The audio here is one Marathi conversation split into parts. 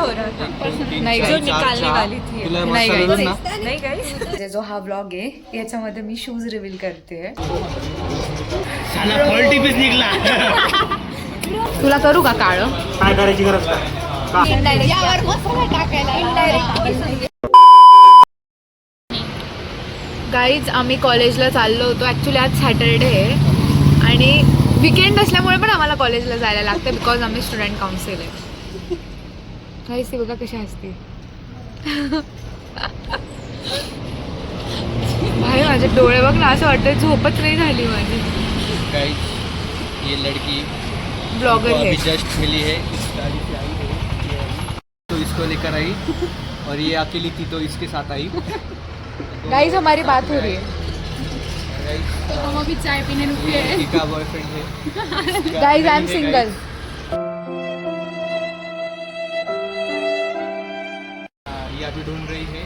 हो रहा था नहीं जो निकालने वाली थी नहीं गाइस जो हा ब्लॉग आहे याच्यामध्ये मी शूज रिव्हील करते तुला करू का काळं काय करायची गरज काय गाईज आम्ही कॉलेजला चाललो होतो ॲक्च्युली आज सॅटरडे आहे आणि विकेंड असल्यामुळे पण आम्हाला कॉलेजला जायला लागतं बिकॉज आम्ही स्टुडंट काउन्सिल आहे गाईज ती बघा कशी असते भाई माझे डोळे बघ ना असं वाटतं झोपच नाही झाली माझी गाइस ये लड़की ब्लॉगर है जस्ट मिली है इस गाड़ी से आई है तो इसको लेकर आई और ये अकेली थी तो इसके साथ आई गाइस हमारी बात हो रही है हम अभी चाय पीने रुके हैं का बॉयफ्रेंड है गाइस आई एम सिंगल ये अभी ढूंढ रही है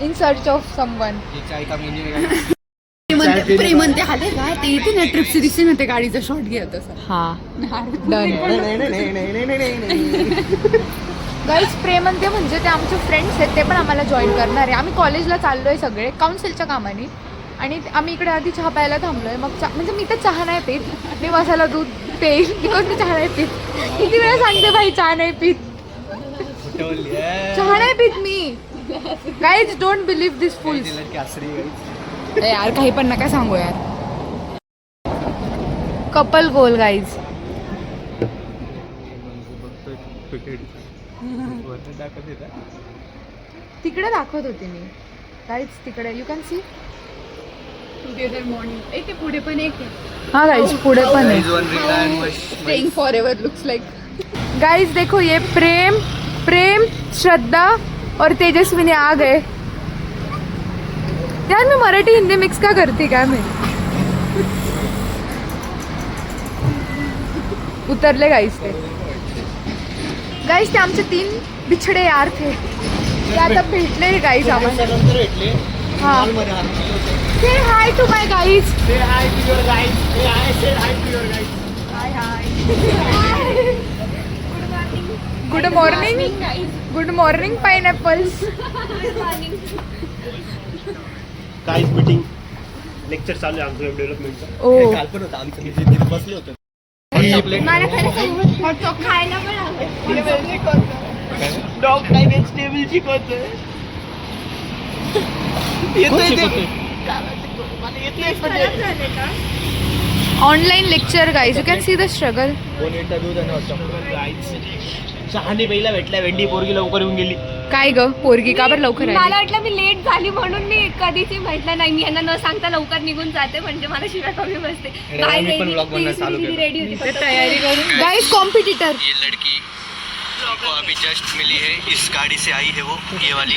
इन सर्च ऑफ समवन ये चाय का मेन्यू है प्रेमंते आले काय ते इथे ना ट्रिपचे दिसते ना ते गाडीचा शॉट घ्या तसं हाँ डन गाईज प्रेमंते म्हणजे ते आमचे फ्रेंड्स आहेत ते पण आम्हाला जॉईन करणार आहे आम्ही कॉलेजला चाललोय सगळे काउन्सिलच्या कामाने आणि आम्ही इकडे आधी चहा प्यायला थांबलोय मग म्हणजे मी तर चहा नाही पीत मी मसाला दूध पेईल बिकॉज मी चहा नाही पीत किती वेळा सांगते भाई चहा नाही पीत चहा नाही पीत मी गाईज डोंट बिलीव्ह दिस फुल्स यार काही पण नका सांगू यार कपल गोल गाईज तिकडे दाखवत होती मी गाईज तिकडे you can see together morning एक आहे पुढे पण एक आहे हाँ गाइस पुढे पण है staying forever looks like guys देखो ये प्रेम प्रेम श्रद्धा और तेजस्विनी आ गए यार मैं मराठी हिंदी मिक्स का करती क्या मैं उतरले गाइस ते आमचे 3 बिछडे यार थे ते आता भेटले गाइस आम्हाला हाँ say hi to my guys Say hi to your guys. Say hi to your guys. Good morning good morning pineapples guys meeting lecture चालू आहे आमचं वेब डेव्हलपमेंटचं ओ काल पण होतं आमचं मी तिथे बसले होते मला खरं सांगू तो खायला पण आवडतो डॉग काय व्हेजिटेबल शिकवतोय online lecture guys you can see the struggle शहाणी पहिला भेटला भेंडी पोरगी लवकर येऊन गेली काय ग पोरगी का बरं लवकर मला आली वाटलं मी लेट झाली म्हणून मी कधीच म्हटलं नाही मी यांना न सांगता लवकर निघून जाते म्हणजे मला शिवाय कमी बसते मी पण vlog बनवायला चालू केलं. रेडी होती फक्त. तयारी करून गाइस कॉम्पिटिटर ये लड़की को अभी जस्ट मिली है इस गाड़ी से आई है वो ये वाली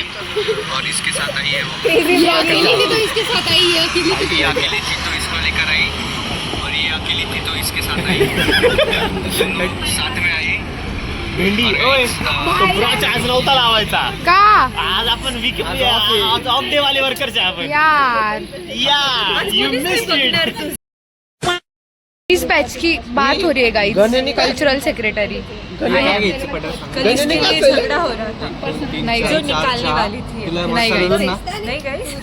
और इसके साथ आई है वो ये अकेली थी तो इसके साथ आई है अकेली थी ये अकेली थी तो इसको लेकर आई और ये अकेली थी तो इसके साथ आई साथ में आई भेंडी ओय तो पुरा चार्ज नव्हता लावायचा का आज आपण वीक आज ऑफ डे वाले वर्कर्स आहे आपण यार या you missed it is batch की बात हो रही है गाइस कल्चरल सेक्रेटरी नहीं जो निकालने वाली थी नहीं गाइस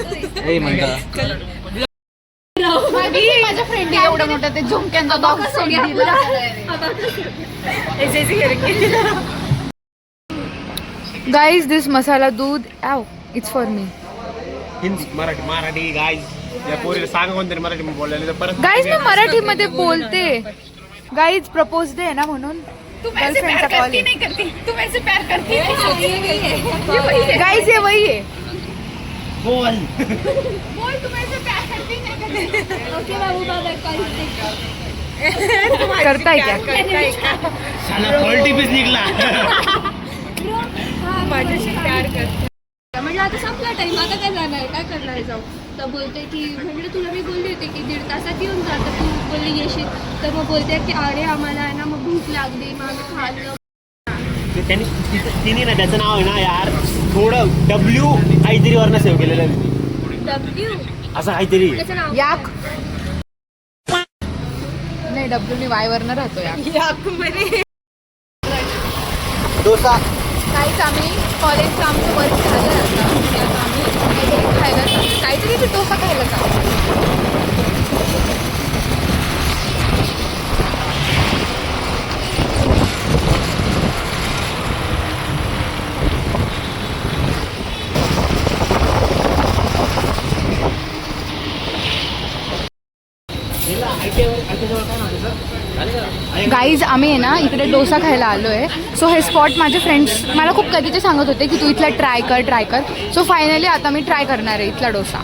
माझ्या फ्रेंड एवढं मोठं ते झुमक्यांचा बॉक्स दिला गाइस दिस मसाला दूध आव it's for me Hindi Marathi guys या पोरीला सांगा कोणतरी मराठी बोलायला तर परत गाइस मैं मराठी मध्ये बोलते गाइस प्रपोज डे है ना म्हणून गर्लफ्रेंडचा कॉल नहीं करती तुम ऐसे प्यार करती गाइस ये वही है बोल बोल तुम ऐसे प्यार करती नहीं करती ओके बाबू बाबा करता है क्या साला क्वालिटी पीस निघला माझ्याशी प्यार करते म्हटलं आता संपला टाइम आता काय जाणार काय करणार जाऊ तर बोलते की म्हटलं तुला मी बोलली होती की 1.5 तासात येऊन जातं तू बोलली येशील तर मग बोलते की अरे आम्हाला आहे ना मग भूक लागली मग आम्ही खाल्लं तिने ना त्याचं नाव आहे ना यार थोडं डब्ल्यू काहीतरी वरनं सेव्ह केलेलं आहे डब्ल्यू असं काहीतरी त्याचं नाव याक नाही डब्ल्यू मी वाय वरनं राहतो याक डोसा काहीच आम्ही कॉलेजचं आमचं वर्क झालं आता आणि आता आम्ही काहीतरी खायला चाललो. काहीतरी ते डोसा खायला चाललो. गाईज आम्ही आहे ना इकडे डोसा खायला आलो आहे. सो हे स्पॉट माझे फ्रेंड्स मला खूप कधीचे सांगत होते की तू इथला ट्राय कर. सो फायनली आता मी ट्राय करणार आहे इथला डोसा.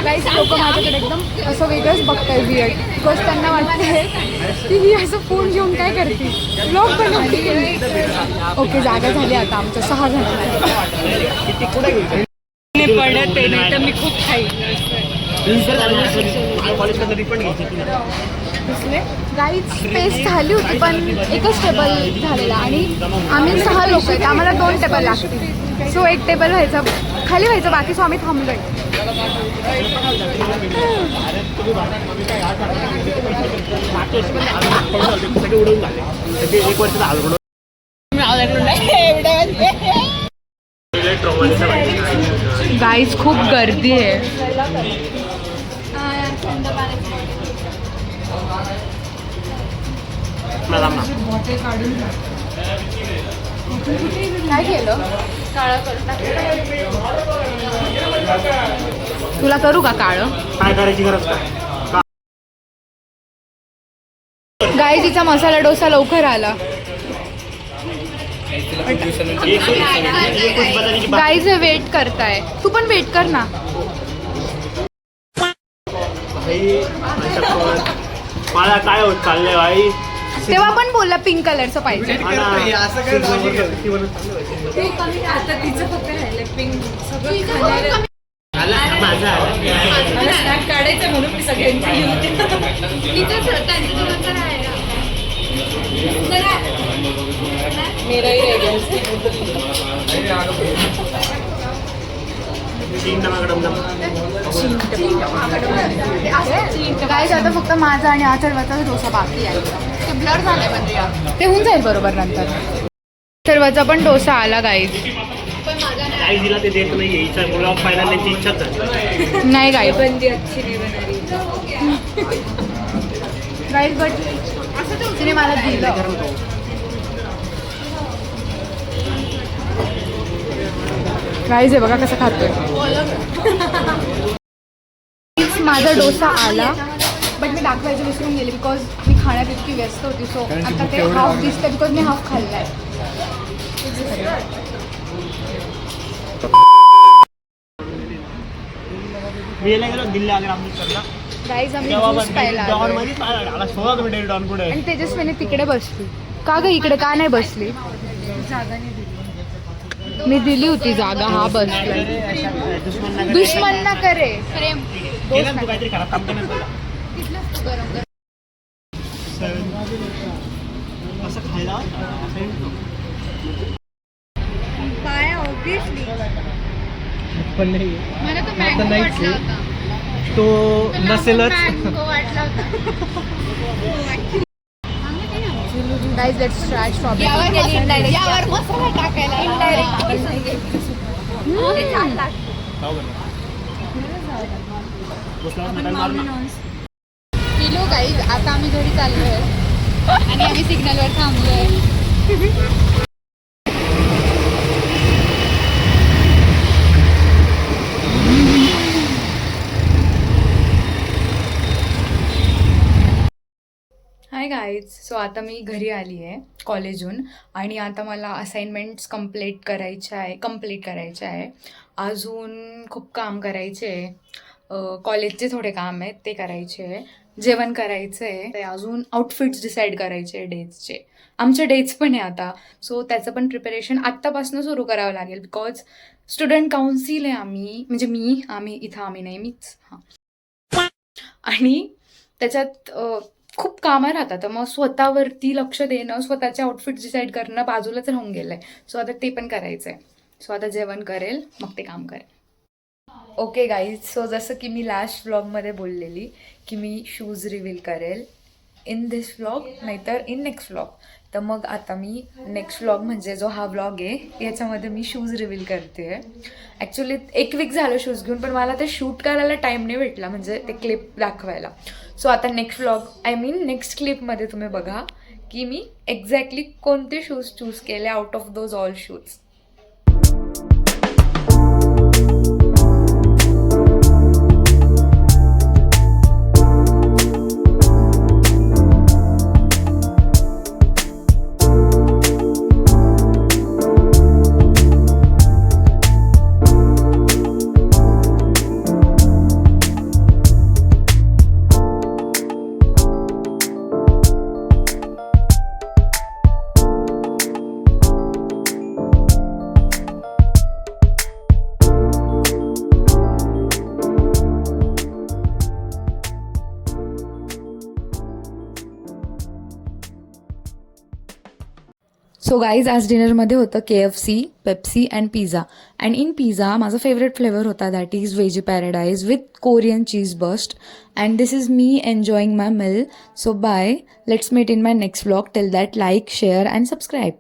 गाईज लोक माझ्याकडे एकदम असं वेगळंच बघताय वियर्ड बिकॉज त्यांना वाटतंय की ही असं फोन घेऊन काय करते ब्लॉग बनवते. ओके जागा झाली आता आमच्या 6 जणांना. पडत आहे नाही तर मी खूप खाईल. गाईज स्पेस झाली होती पण एकच टेबल झालेला आणि आम्ही 6 लोक आहेत आम्हाला 2 टेबल लागतील. सो एक टेबल व्हायचं खाली व्हायचं बाकी सो आम्ही थांबलोय. गाईज खूप गर्दी आहे. काय केलं तुला करू का काळं? काय करायची गरज काय? गाईजीचा मसाला डोसा लवकर आला. गाईज वेट करताय तू पण वेट कर ना. मला काय होत चाललंय भाई. तेव्हा पण बोलला पिंक कलरचं पाहिजे. आता तिचं फक्त राहिलं पिंक सगळं मला स्नॅप काढायचं म्हणून मी सगळ्यांची मेराही गाईज आता फक्त माझा आणि अथर्वाचा डोसा बाकी आहे. ते ब्लर झालंय म्हणजे ते होऊन जाईल बरोबर नंतर. अथर्वाचा पण डोसा आला गाईज. काय दिला ते देत नाही हिचा ब्लॉग पाहिला त्यांची इच्छाच झाली. नाही गाईज बंदी अच्छी नाही बनारी. गाईज बट तिने मला दिलं. गाईज आहे बघा कसं खातोय. माझा डोसा आला बट मी दाखवायचं विसरून गेले बिकॉज मी खाण्यात इतकी व्यस्त होती. सो आता ते हाफ दिसतं बिकॉज मी हाफ खाल्लाय. मी यायला गेलो दिल्ली आग्रा अमृतसरला गाईज आम्ही तेव्हा ज्यूस प्यायला डॉन आलोय. मध्ये आला 16 किलोमीटर डॉन पुढे. आणि तेजस्वीने तिकडे बसली. का ग इकडे का नाही बसली? मी दिली होती जागा. हा बसला. दुश्मन ना करे प्रेम. केलं ना तू काहीतरी खराब काम केलं ना. असं खायला काय ऑब्विसली पण नाही मला तो मँगो वाटला होता. तो नसेलच. मँगो वाटला होता. Guys let's try strawberry. यावर मसाला टाकायला किलो गाईज आता आम्ही घरी चाललोय आणि आम्ही सिग्नलवर थांबलोय. Hi guys. सो आता मी घरी आली आहे कॉलेजहून आणि आता मला असाइनमेंट्स कंप्लीट करायच्या आहे. अजून खूप काम करायचे आहे. कॉलेजचे थोडे काम आहेत ते करायचे आहे. जेवण करायचं आहे. ते अजून आउटफिट्स डिसाईड करायचे आहे डेजचे. आमचे डेज पण आहे आता. सो त्याचं पण प्रिपरेशन आत्तापासून सुरू करावं लागेल बिकॉज स्टुडंट काउन्सिल आहे आम्ही. म्हणजे आम्ही नाही मीच. हां. आणि त्याच्यात खूप कामं राहतात. तर मग स्वतःवरती लक्ष देणं, स्वतःचे आउटफिट डिसाईड करणं बाजूलाच राहून गेलं आहे. सो आता ते पण करायचं आहे. सो आता जेवण करेल मग ते काम करेल. ओके गाईज, सो जसं की मी लास्ट व्लॉगमध्ये बोललेली की मी शूज रिव्हील करेल इन धिस व्लॉग नाहीतर इन नेक्स्ट व्लॉग. तर मग आता मी नेक्स्ट व्लॉग म्हणजे जो हा व्लॉग आहे याच्यामध्ये मी शूज रिव्हील करते आहे. ॲक्च्युली 1 वीक झालं शूज घेऊन, पण मला ते शूट करायला टाईम नाही भेटला, म्हणजे ते क्लिप दाखवायला. सो आता नेक्स्ट व्लॉग नेक्स्ट क्लिपमध्ये तुम्ही बघा की मी एक्झॅक्टली कोणते शूज चूज केले out of those all shoes. So guys, आज डिनरमध्ये होतं KFC, Pepsi and pizza. And in pizza माझा फेवरेट फ्लेवर होता, that is veggie paradise with Korean cheese burst. And this is me enjoying my meal. So bye, let's meet in my next vlog. Till that, like, share and subscribe.